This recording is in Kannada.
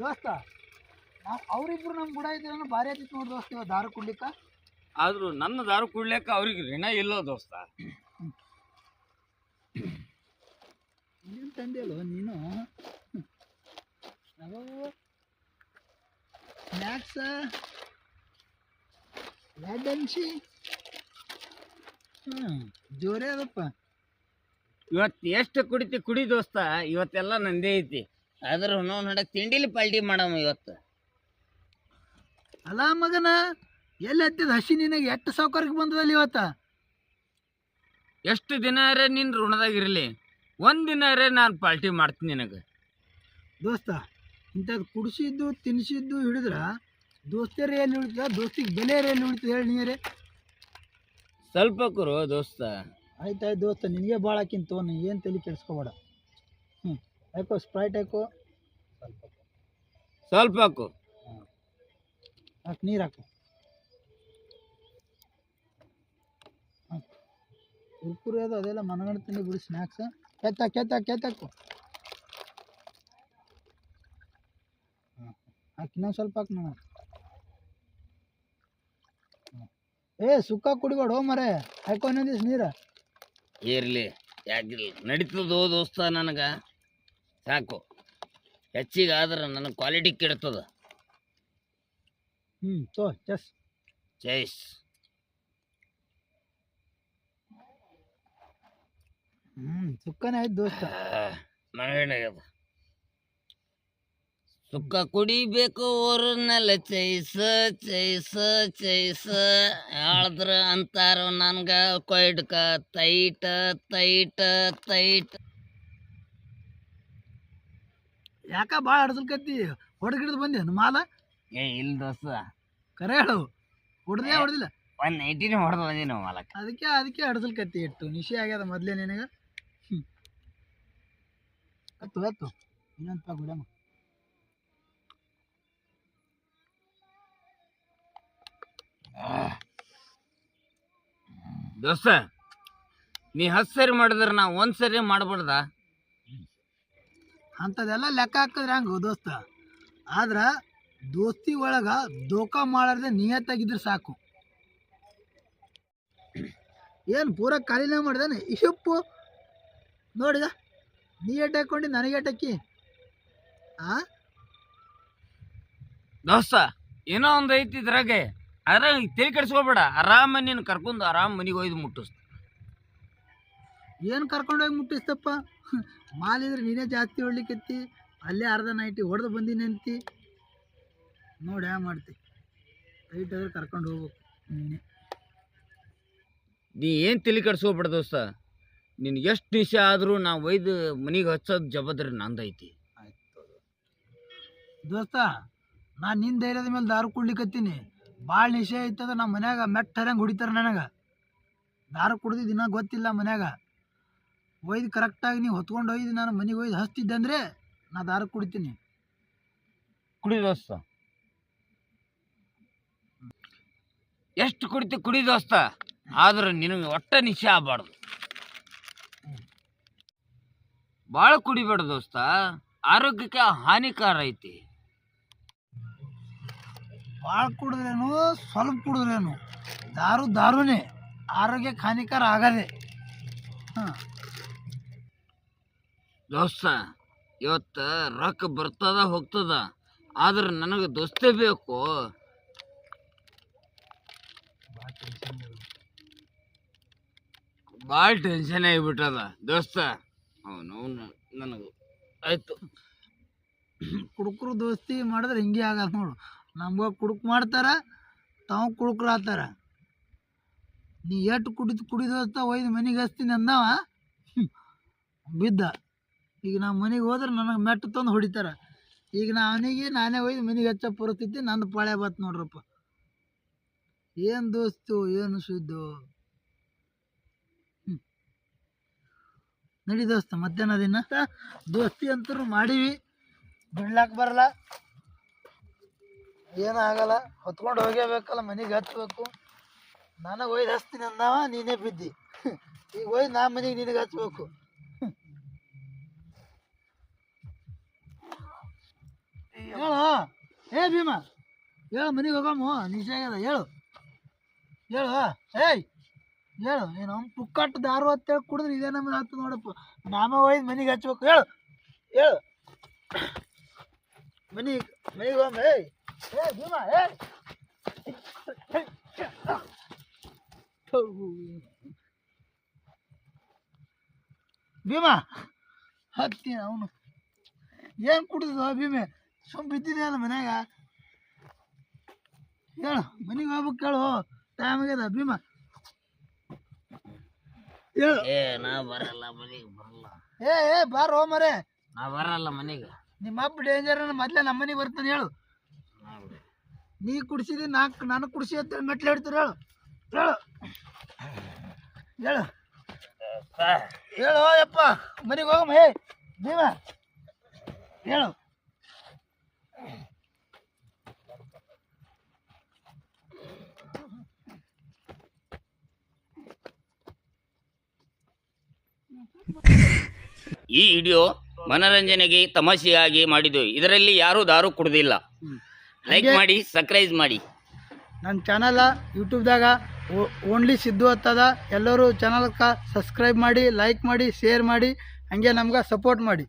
ದೋಸ್ತ ನಾವು ಅವರಿಬ್ರು ನಮ್ಮ ಗುಡ ಇದ್ರೆ ಭಾರಿ ಆಯ್ತಿತ್ತು ನೋಡಿ ದೋಸ್ತ ಇವಾಗ ದಾರು ಕುಡ್ಲಿಕ್ಕ. ಆದ್ರೂ ನನ್ನ ದಾರು ಕುಡ್ಲಿಕ್ಕ ಅವ್ರಿಗೆ ಋಣ ಇಲ್ಲ ದೋಸ್ತ. ನೀನು ತಂದೆಯಲ್ಲ ನೀನು ಸ್ನ್ಯಾಕ್ಸ ಲ್ಯಾಡನ್ಸಿ ಜೋರೇ ಅದಪ್ಪ. ಇವತ್ತು ಎಷ್ಟು ಕುಡಿ ದೋಸ್ತ, ಇವತ್ತೆಲ್ಲ ನಂದೇ ಐತಿ. ಆದ್ರೂ ನಾವು ನಡಕ್ ತಿಂಡಿಲಿ ಪಾಲ್ಟಿ ಮಾಡಮ್ಮ ಇವತ್ತು. ಅಲ್ಲ ಮಗನ ಎಲ್ಲಿ ಹತ್ತಿದ ಹಸಿ ನಿನಗೆ ಎಷ್ಟು ಸೌಕರ್ಯಕ್ಕೆ ಬಂದದಲ್ಲಿ ಇವತ್ತ. ಎಷ್ಟು ದಿನ ನಿನ್ನ ಋಣದಾಗಿರಲಿ, ಒಂದಿನ ನಾನು ಪಾಲ್ಟಿ ಮಾಡ್ತೀನಿ ನಿನಗೆ. ದೋಸ್ತ ಇಂಥದ್ದು ಕುಡಿಸಿದ್ದು ತಿನ್ನಿಸಿದ್ದು ಹಿಡಿದ್ರ ದೋಸ್ತಿಯರೇ ಎಲ್ಲಿ ಉಳಿತದ, ದೋಸ್ತಿಗೆ ಬೆಲೆ ಎಲ್ಲಿ ಉಳಿತದ ಹೇಳಿ ನೀರೇ. ಸ್ವಲ್ಪ ಕುರು ದೋಸ್ತ. ಆಯ್ತಾಯ್ತು ದೋಸ್ತ, ನಿನಗೆ ಭಾಳ ಹಾಕಿನ ತೋನಿ, ಏನು ತಲೆ ಕೆಡಿಸ್ಕೋಬೇಡ. ಹಾಕೋ ಸ್ಪ್ರೈಟ್ ಹಾಕೋ, ಸ್ವಲ್ಪ ಹಾಕು. ಹಾಕಿ ನೀರು ಹಾಕು. ಕುರ್ಕುರಿ ಅದು ಅದೆಲ್ಲ ಮನಗಂಡು ತಿಂಡಿ ಬಿಡಿ ಸ್ನ್ಯಾಕ್ಸ್. ಕೆತ್ತಾಕು ಹಾಕಿ ಇನ್ನೊಂದು ಸ್ವಲ್ಪ ಹಾಕಿ ನಾನು. ಸುಕ್ಕ ಕುಡಿಬೇಡ ಮರೆ, ಹಾಕೋ ಇನ್ನೊಂದು ದಿವ್ಸ ನೀರು. ಇರ್ಲಿ ಯಾಕಿರ್ಲಿ, ನಡೀತದೋ ದೋಸ್ತ. ನನಗೆ ಸಾಕು, ಹೆಚ್ಚಿಗೆ ಆದ್ರೆ ನನಗೆ ಕ್ವಾಲಿಟಿ ಕೆಡ್ತದ. ತೋ ಚಸ್ ಚೈಸ್. ಸುಕ್ಕನೇ ಆಯ್ತು ದೋಸ್ತ. ಮನೆಯಾಗ್ಯದ ಸುಕ್ಕ ಕುಡಿಬೇಕು ಊರನ್ನೆಲ್ಲ ಚೈಸ ಚೈಸ ಚೈಸ ಹೇಳಿದ್ರ ಅಂತಾರ ನನ್ಗ ಕೊಯ್ಡ್ಕ ತೈಟ ತೈಟ ತೈಟ್. ಯಾಕ ಭಾಳ ಅಡ್ಸಲ್ಕತ್ತಿ, ಹೊಡೆಗಿಡ್ದು ಬಂದೇನು ಮಾಲ? ಏ ಇಲ್ಲ ದೋಸ್ತ, ಕರೆ ಹೇಳು, ಹೊಡೆದಿಲ್ಲ 180 ಹೊಡೆದು ಬಂದಿ ನಾವು ಮಾಲಕ್. ಅದಕ್ಕೆ ಅಡ್ಸಲ್ಕತ್ತಿ. ಇಟ್ಟು ನಿಶೆ ಆಗ್ಯದ ಮೊದಲೇ ನಿನಗೆ. ಹತ್ತು ಇನ್ನೊಂದು ಪಾ ಗುಡಮ್ಮ. ದೋಸ್ತ ನೀ 10 ಸರಿ ಮಾಡಿದ್ರೆ ನಾ 1 ಸರಿ ಮಾಡ್ಬಾರ್ದ? ಅಂಥದ್ದೆಲ್ಲ ಲೆಕ್ಕ ಹಾಕಿದ್ರೆ ಹಂಗ ದೋಸ್ತ. ಆದ್ರೆ ದೋಸ್ತಿ ಒಳಗ ದೋಖಾ ಮಾಡಾರ್ದೆ ನಿಯತ್ತಾಗಿದ್ರೆ ಸಾಕು. ಏನು ಪೂರ ಖಾಲಿನ ಮಾಡ್ದಾನೆ ಇಶಪ್ಪು ನೋಡಿದ. ನೀ ಏಟ್ ಹಾಕ್ಕೊಂಡು ನನಗೆ ಏಟ್ ಹಾಕಿ. ದೋಸ್ತ ಏನೋ ಒಂದು ಐತಿ ಇದ್ರಾಗೆ, ಅದ್ರ ತಲೆ ಕೆಡಿಸ್ಕೋಬೇಡ. ಆರಾಮ ನೀನು ಕರ್ಕೊಂಡು ಆರಾಮ ಮನೆಗೆ ಒಯ್ದು ಮುಟ್ಟಿಸ್. ಏನು ಕರ್ಕೊಂಡೋಗಿ ಮುಟ್ಟಿಸ್ತಪ್ಪ, ಮಾಲಿದ್ರೆ ನೀನೇ ಜಾಸ್ತಿ ಹೊಡ್ಲಿಕ್ಕತ್ತಿ. ಅಲ್ಲೇ ಅರ್ಧ ನೈಟಿ ಹೊಡೆದು ಬಂದೀನಿ ಅಂತಿ. ನೋಡಿ ಹ್ಯಾ ಮಾಡ್ತಿ. ರೈಟ್ ಆದ್ರೆ ಕರ್ಕೊಂಡು ಹೋಗ್ಬೇಕು ನೀನೇ. ನೀ ಏನು ತಲೆ ಕೆಡಿಸ್ಕೋಬೇಡ ದೋಸ್ತ. ನಿನ್ಗೆ ಎಷ್ಟು ನಿಮಿಷ ಆದರೂ ನಾ ಒಯ್ದು ಮನೆಗೆ ಹಚ್ಚೋದು ಜವಾಬ್ದಾರಿ ನಂದೈತಿ. ಆಯ್ತು ದೋಸ್ತ, ನಾನು ನಿನ್ನ ಧೈರ್ಯದ ಮೇಲೆ ದಾರು ಕುಡ್ಲಿಕ್ಕತ್ತೀನಿ. ಭಾಳ ನಿಶೆ ಐತದ. ನಮ್ಮ ಮನ್ಯಾಗ ಮೆಟ್ಟರಂಗೆ ಹೊಡಿತಾರೆ ನನಗೆ. ದಾರು ಕುಡ್ದು ದಿನ ಗೊತ್ತಿಲ್ಲ ಮನ್ಯಾಗ. ಒಯ್ದು ಕರೆಕ್ಟಾಗಿ ನೀವು ಹೊತ್ಕೊಂಡು ಒಯ್ದು ನಾನು ಮನೆಗೆ ಒಯ್ದು ಹಚ್ತಿದ್ದೆ ಅಂದರೆ ನಾ ದಾರು ಕುಡಿತೀನಿ. ಕುಡಿ ದೋಸ್ತ, ಎಷ್ಟು ಕುಡಿ ದೋಸ್ತ. ಆದ್ರೆ ನಿನಗೆ ಒಟ್ಟ ನಿಶೆ ಆಗಬಾರ್ದು. ಭಾಳ ಕುಡಿಬೇಡ ದೋಸ್ತ, ಆರೋಗ್ಯಕ್ಕೆ ಹಾನಿಕಾರ ಐತಿ. ಭಾಳ ಕುಡಿದ್ರೇನು ಸ್ವಲ್ಪ ಕುಡಿದ್ರೇನು ದಾರುನೇ ಆರೋಗ್ಯಕ್ಕೆ ಹಾನಿಕಾರ ಆಗದೆ. ದೋಸ್ತ ಇವತ್ತು ರೊಕ್ಕ ಬರ್ತದ ಹೋಗ್ತದ, ಆದ್ರೆ ನನಗೆ ದೋಸ್ತೆ ಬೇಕು. ಭಾಳ ಟೆನ್ಷನ್ ಆಗಿಬಿಟ್ಟದ ದೋಸ್ತ. ಅವನು ನನಗೆ ಆಯ್ತು. ಕುಡುಕರು ದೋಸ್ತಿ ಮಾಡಿದ್ರೆ ಹಿಂಗೆ ಆಗಲ್ಲ ನೋಡು. ನಮ್ಗೆ ಕುಡುಕ್ ಮಾಡ್ತಾರ, ತಾವು ಕುಡುಕ್ರು ಆತಾರ. ನೀ ಎಷ್ಟು ಕುಡಿದೋಸ್ತ ಒಯ್ದು ಮನೆಗೆ ಹಚ್ತೀನಿ ಅಂದವ ಬಿದ್ದ. ಈಗ ನಾ ಮನೆಗೆ ಹೋದ್ರೆ ನನಗೆ ಮೆಟ್ಟು ತಂದು ಹೊಡಿತಾರ. ಈಗ ನಾನೇ ಒಯ್ದು ಮನೆಗೆ ಹಚ್ಚೋ ಪರಿಸ್ಥಿತಿ ನಂದು ಪಾಳೆ ಬತ್ತು ನೋಡ್ರಪ್ಪ. ಏನು ದೋಸ್ತು, ಏನು ಸುದ್ದು. ನಡಿ ದೋಸ್ತ, ಮಧ್ಯಾಹ್ನ ದಿನ ದೋಸ್ತಿ ಅಂತೂ ಮಾಡೀವಿ, ಬಿಡ್ಲಾಕ್ ಬರಲ್ಲ. ಏನೂ ಆಗಲ್ಲ, ಹೊತ್ಕೊಂಡು ಹೋಗೇಬೇಕಲ್ಲ, ಮನೆಗೆ ಹಚ್ಬೇಕು. ನನಗೆ ಒಯ್ದು ಹಚ್ತೀನಿ ಅಂದವ, ನೀನೇ ಬಿದ್ದಿ. ಈಗ ಒಯ್ದು ನಾ ಮನೆಗೆ ನಿನಗೆ ಹಚ್ಬೇಕು. ಹೇಳು ಏ ಭೀಮ ಹೇಳು ಮನೆಗೆ ಹೋಗಮ್ಮ ನಿಜ ಆಗ್ಯದ ಹೇಳು ಹೇಳು ಏಯ್ ಹೇಳು ನೀನು ಪುಕ್ಕಟ್ಟು ದಾರು ಅಂತೇಳಿ ಕುಡಿದ್ರೆ ಇದೇ ನಮ್ಮನ್ನ ಹತ್ತು ನೋಡಪ್ಪ ನಾಮ ಒಯ್ದು ಮನೆಗೆ ಹಚ್ಬೇಕು ಹೇಳು ಹೇಳು ಮನೆಗೆ ಹೋಗಮ್ಮ ಏಯ್ ಏ ಭೀಮ ಏಯ್ ಭೀಮ ಹತ್ತಿ ಅವನು ಏನು ಕುಡಿದ ಭೀಮೆ ಸುಮ್ಮ ಬಿದ್ದಿದೆ ಅಲ್ಲ ಮನ್ಯಾಗ ಹೇಳು ಮನೆಗೆ ಹೋಗ್ಬೇಕು ಕೇಳು ಟೈಮ್ ಆಗ್ಯದ ಭೀಮ ಹೇಳು ನಾ ಬರಲ್ಲ ಮನೆಗೆ ಬರಲ್ಲ ಏ ಬಾರೋ ಮರೆ ನಾ ಬರಲ್ಲ ಮನೆಗೆ ನಿಮ್ಮ ಅಪ್ಪ ಡೇಂಜರ್ ಮೊದಲೇ ನಮ್ಮ ಮನೆಗೆ ಬರ್ತಾನೆ ಹೇಳು ನೀ ಕುಡಿಸಿದಿ ನಾನು ಕುಡಿಸಿ ಅಂತೇಳಿ ಮೆಟ್ಲು ಹೇಳ್ತೀರ ಹೇಳು ಹೇಳು ಹೇಳು ಹೇಳು ಯಪ್ಪ ಮನೆಗೆ ಹೋಗಮ್ಮ ಹೇ ಭೀಮ ಹೇಳು ಈ ವಿಡಿಯೋ ಮನರಂಜನೆಗೆ ತಮಾಷೆಯಾಗಿ ಮಾಡಿದ್ದು. ಇದರಲ್ಲಿ ಯಾರೂ ದಾರು ಕುಡ್ದಿಲ್ಲ. ಲೈಕ್ ಮಾಡಿ, ಸಬ್ಸ್ಕ್ರೈಬ್ ಮಾಡಿ. ನನ್ನ ಚಾನಲ ಯೂಟ್ಯೂಬ್ದಾಗ ಓನ್ಲಿ ಸಿದ್ದು ಹತ್ತದ. ಎಲ್ಲರೂ ಚಾನಲ್ಗೆ ಸಬ್ಸ್ಕ್ರೈಬ್ ಮಾಡಿ, ಲೈಕ್ ಮಾಡಿ, ಶೇರ್ ಮಾಡಿ, ಹಂಗೆ ನಮ್ಗೆ ಸಪೋರ್ಟ್ ಮಾಡಿ.